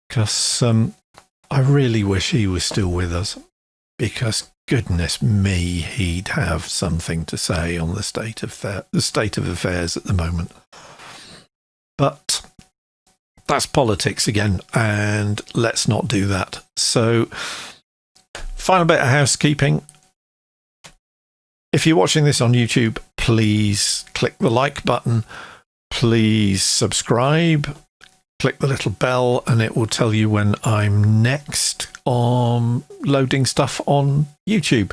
because I really wish he was still with us, because goodness me, he'd have something to say on the state of affairs at the moment. But that's politics again, and let's not do that. So, final bit of housekeeping. If you're watching this on YouTube, please click the like button. Please subscribe. Click the little bell, and it will tell you when I'm next on loading stuff on YouTube.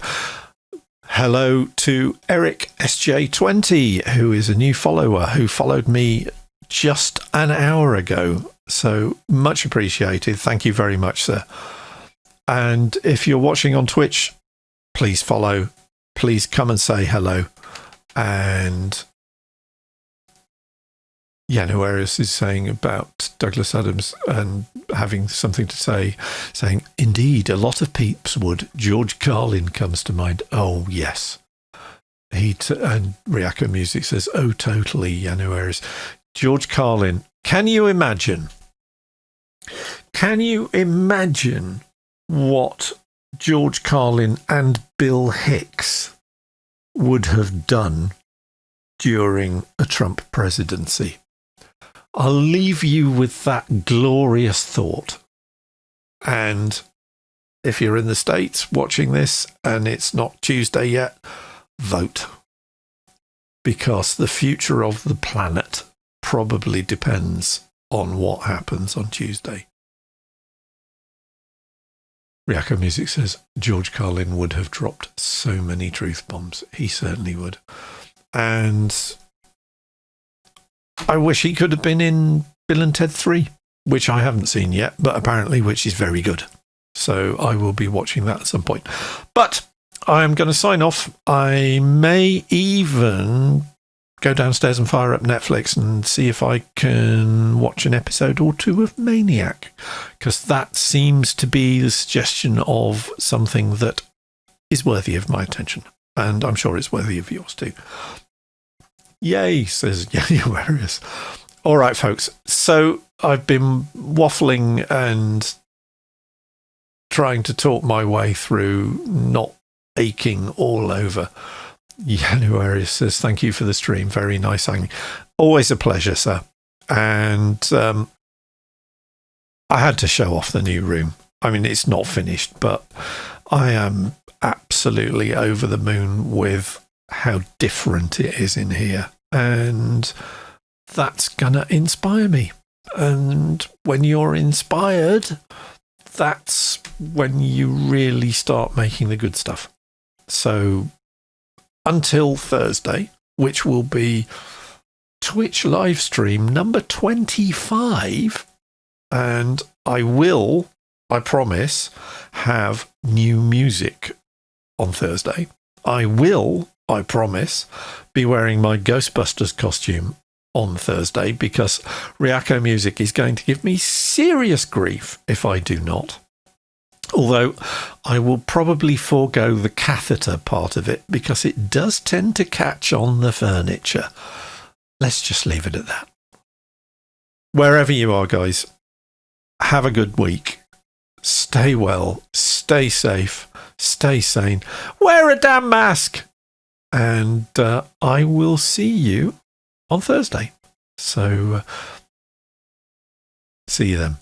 Hello to Eric SJ20, who is a new follower, who followed me just an hour ago. So much appreciated. Thank you very much, sir. And if you're watching on Twitch, please follow. Please come and say hello. And Whereas is saying about Douglas Adams and having something to say, saying, indeed, a lot of peeps would. George Carlin comes to mind. Oh, yes. And Ryako Music says, oh, totally, Whereas George Carlin. Can you imagine what George Carlin and Bill Hicks would have done during a Trump presidency? I'll leave you with that glorious thought. And if you're in the States watching this and it's not Tuesday yet, vote. Because the future of the planet probably depends on what happens on Tuesday. Ryako Music says, George Carlin would have dropped so many truth bombs. He certainly would. And I wish he could have been in Bill and Ted 3, which I haven't seen yet, but apparently which is very good. So I will be watching that at some point. But I'm going to sign off. I may even go downstairs and fire up Netflix and see if I can watch an episode or two of Maniac, because that seems to be the suggestion of something that is worthy of my attention. And I'm sure it's worthy of yours too. Yay, says Yay Warriors. All right, folks. So I've been waffling and trying to talk my way through not aching all over. January says, thank you for the stream. Very nice hanging. Always a pleasure, sir. And I had to show off the new room. I mean, it's not finished, but I am absolutely over the moon with how different it is in here. And that's going to inspire me. And when you're inspired, that's when you really start making the good stuff. So until Thursday, which will be Twitch live stream number 25, and I promise, have new music on Thursday. I promise, be wearing my Ghostbusters costume on Thursday, because Ryako Music is going to give me serious grief if I do not. Although I will probably forego the catheter part of it, because it does tend to catch on the furniture. Let's just leave it at that. Wherever you are, guys, have a good week. Stay well, stay safe, stay sane. Wear a damn mask. And I will see you on Thursday. So see you then.